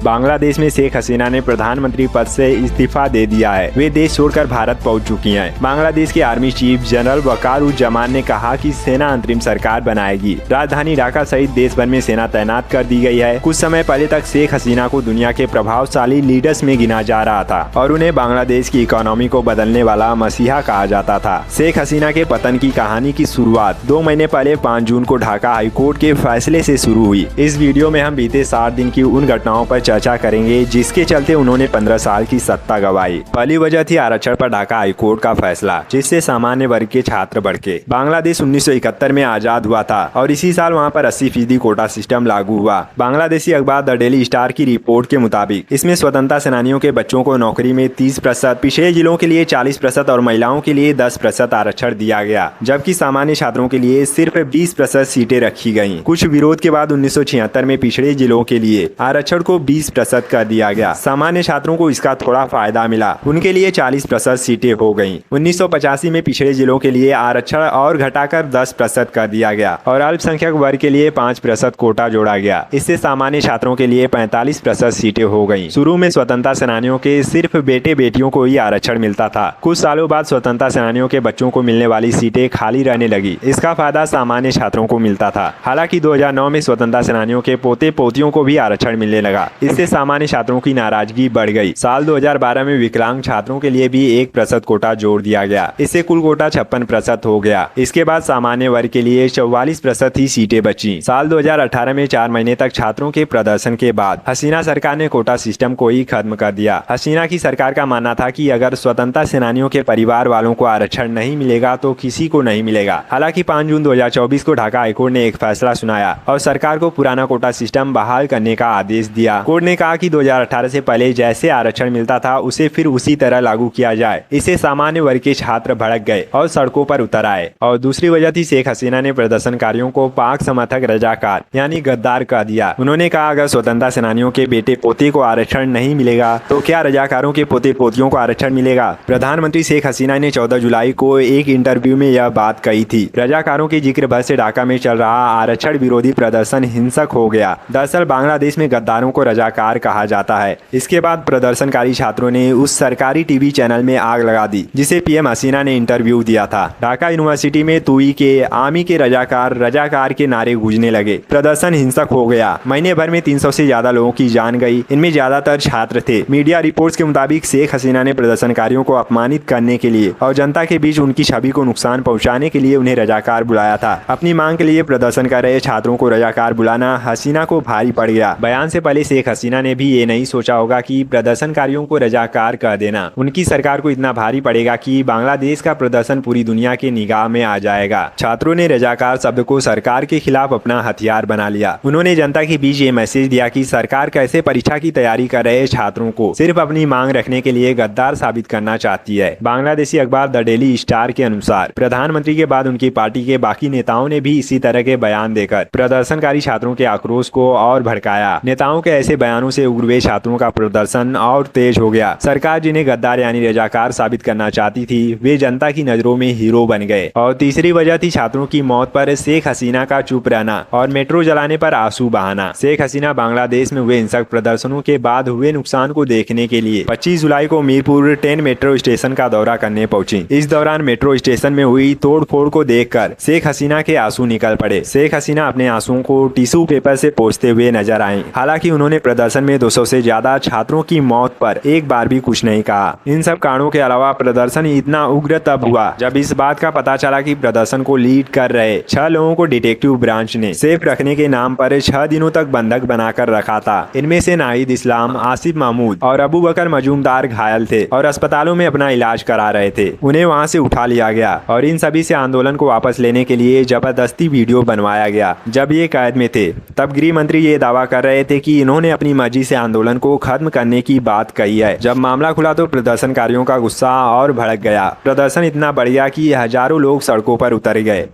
बांग्लादेश में शेख हसीना ने प्रधानमंत्री पद से इस्तीफा दे दिया है। वे देश छोड़कर भारत पहुंच चुकी हैं। बांग्लादेश के आर्मी चीफ जनरल वकारुज्जमान ने कहा कि सेना अंतरिम सरकार बनाएगी। राजधानी ढाका सहित देश भर में सेना तैनात कर दी गई है। कुछ समय पहले तक शेख हसीना को दुनिया के प्रभावशाली लीडर्स में गिना जा रहा था और उन्हें बांग्लादेश की इकोनॉमी को बदलने वाला मसीहा कहा जाता था। शेख हसीना के पतन की कहानी की शुरुआत 2 महीने पहले 5 जून को ढाका हाईकोर्ट के फैसले से शुरू हुई। इस वीडियो में हम बीते 60 दिन की उन घटनाओं पर चर्चा करेंगे जिसके चलते उन्होंने 15 साल की सत्ता गंवाई। पहली वजह थी आरक्षण पर ढाका हाईकोर्ट का फैसला, जिससे सामान्य वर्ग के छात्र भड़के। बांग्लादेश 1971 में आजाद हुआ था और इसी साल वहाँ पर 80% कोटा सिस्टम लागू हुआ। बांग्लादेशी अखबार द डेली स्टार की रिपोर्ट के मुताबिक इसमें स्वतंत्रता सेनानियों के बच्चों को नौकरी में 30%, पिछड़े जिलों के लिए 40% और महिलाओं के लिए 10% आरक्षण दिया गया, जबकि सामान्य छात्रों के लिए सिर्फ 20% सीटें रखी गयी। कुछ विरोध के बाद 1976 में पिछड़े जिलों के लिए आरक्षण को 20% कर दिया गया। सामान्य छात्रों को इसका थोड़ा फायदा मिला, उनके लिए 40% सीटें हो गयी। 1985 में पिछड़े जिलों के लिए आरक्षण और घटाकर 10% कर दिया गया और अल्पसंख्यक वर्ग के लिए 5% कोटा जोड़ा गया। इससे सामान्य छात्रों के लिए 45% सीटें हो गयी। शुरू में स्वतंत्रता सेनानियों के सिर्फ बेटे बेटियों को ही आरक्षण मिलता था। कुछ सालों बाद स्वतंत्रता सेनानियों के बच्चों को मिलने वाली सीटें खाली रहने लगी। इसका फायदा सामान्य छात्रों को मिलता था। हालांकि 2009 में स्वतंत्रता सेनानियों के पोते पोतियों को भी आरक्षण मिलने लगा। इससे सामान्य छात्रों की नाराजगी बढ़ गई। साल 2012 में विकलांग छात्रों के लिए भी 1% कोटा जोड़ दिया गया। इससे कुल कोटा 56% हो गया। इसके बाद सामान्य वर्ग के लिए 44% ही सीटें बची। साल 2018 में 4 महीने तक छात्रों के प्रदर्शन के बाद हसीना सरकार ने कोटा सिस्टम को ही खत्म कर दिया। हसीना की सरकार का मानना था कि अगर स्वतंत्रता सेनानियों के परिवार वालों को आरक्षण नहीं मिलेगा तो किसी को नहीं मिलेगा। हालांकि 5 जून 2024 को ढाका हाईकोर्ट ने एक फैसला सुनाया और सरकार को पुराना कोटा सिस्टम बहाल करने का आदेश दिया। कोर्ट ने कहा कि 2018 से पहले जैसे आरक्षण मिलता था उसे फिर उसी तरह लागू किया जाए। इससे सामान्य वर्ग के छात्र भड़क गए और सड़कों पर उतर आए। और दूसरी वजह थी शेख हसीना ने प्रदर्शनकारियों को पाक समर्थक रजाकार यानी गद्दार कह दिया। उन्होंने कहा अगर स्वतंत्रता सेनानियों के बेटे पोते को आरक्षण नहीं मिलेगा तो क्या रजाकारों के पोते पोतियों को आरक्षण मिलेगा। प्रधानमंत्री शेख हसीना ने 14 जुलाई को एक इंटरव्यू में यह बात कही थी। रजाकारों के जिक्र भर से ढाका में चल रहा आरक्षण विरोधी प्रदर्शन हिंसक हो गया। दरअसल बांग्लादेश में गद्दारों को रजाकार कहा जाता है। इसके बाद प्रदर्शनकारी छात्रों ने उस सरकारी टीवी चैनल में आग लगा दी जिसे पीएम हसीना ने इंटरव्यू दिया था। ढाका यूनिवर्सिटी में तुई के आर्मी के रजाकार के नारे गूंजने लगे। प्रदर्शन हिंसक हो गया। महीने भर में 300 से ज्यादा लोगों की जान गई। इनमें ज्यादातर छात्र थे। मीडिया रिपोर्ट्स के मुताबिक शेख हसीना ने प्रदर्शनकारियों को अपमानित करने के लिए और जनता के बीच उनकी छवि को नुकसान पहुंचाने के लिए उन्हें रजाकार बुलाया था। अपनी मांग के लिए प्रदर्शन कर रहे छात्रों को रजाकार बुलाना हसीना को भारी पड़ गया। बयान से पहले शेख हसीना ने भी ये नहीं सोचा होगा कि प्रदर्शनकारियों को रजाकार कह देना उनकी सरकार को इतना भारी पड़ेगा कि बांग्लादेश का प्रदर्शन पूरी दुनिया के निगाह में आ जाएगा। छात्रों ने रजाकार शब्द को सरकार के खिलाफ अपना हथियार बना लिया। उन्होंने जनता के बीच ये मैसेज दिया कि सरकार कैसे परीक्षा की तैयारी कर रहे छात्रों को सिर्फ अपनी मांग रखने के लिए गद्दार साबित करना चाहती है। बांग्लादेशी अखबार द डेली स्टार के अनुसार प्रधानमंत्री के बाद उनकी पार्टी के बाकी नेताओं ने भी इसी तरह के बयान देकर प्रदर्शनकारी छात्रों के आक्रोश को और भड़काया। नेताओं के ऐसे बयानों से उग्र हुए छात्रों का प्रदर्शन और तेज हो गया। सरकार जिन्हें गद्दार यानी रजाकार साबित करना चाहती थी वे जनता की नजरों में हीरो बन गए। और तीसरी वजह थी छात्रों की मौत पर शेख हसीना का चुप रहना और मेट्रो जलाने पर आंसू बहाना। शेख हसीना बांग्लादेश में हुए हिंसक प्रदर्शनों के बाद हुए नुकसान को देखने के लिए 25 जुलाई को मीरपुर 10 मेट्रो स्टेशन का दौरा करने पहुंची। इस दौरान मेट्रो स्टेशन में हुई तोड़फोड़ को देखकर शेख हसीना के आंसू निकल पड़े। शेख हसीना अपने आंसुओं को टिश्यू पेपर से पोंछते हुए नजर आईं। हालांकि उन्होंने प्रदर्शन में 200 से ज्यादा छात्रों की मौत पर एक बार भी कुछ नहीं कहा। इन सब कारणों के अलावा प्रदर्शन इतना उग्र तब हुआ जब इस बात का पता चला कि प्रदर्शन को लीड कर रहे 6 लोगों को डिटेक्टिव ब्रांच ने सेफ रखने के नाम पर 6 दिनों तक बंधक बनाकर रखा था। इनमें से नाहिद इस्लाम, आसिफ महमूद और अबू बकर मजूमदार घायल थे और अस्पतालों में अपना इलाज करा रहे थे। उन्हें वहां से उठा लिया गया और इन सभी से आंदोलन को वापस लेने के लिए जबरदस्ती वीडियो बनवाया गया। जब ये कैद में थे तब गृह मंत्री ये दावा कर रहे थे कि इन्होंने अपनी मर्जी से आंदोलन को खत्म करने की बात कही है। जब मामला खुला तो प्रदर्शनकारियों का गुस्सा और भड़क गया। प्रदर्शन इतना बढ़ गया कि हजारों लोग सड़कों पर उतर गए।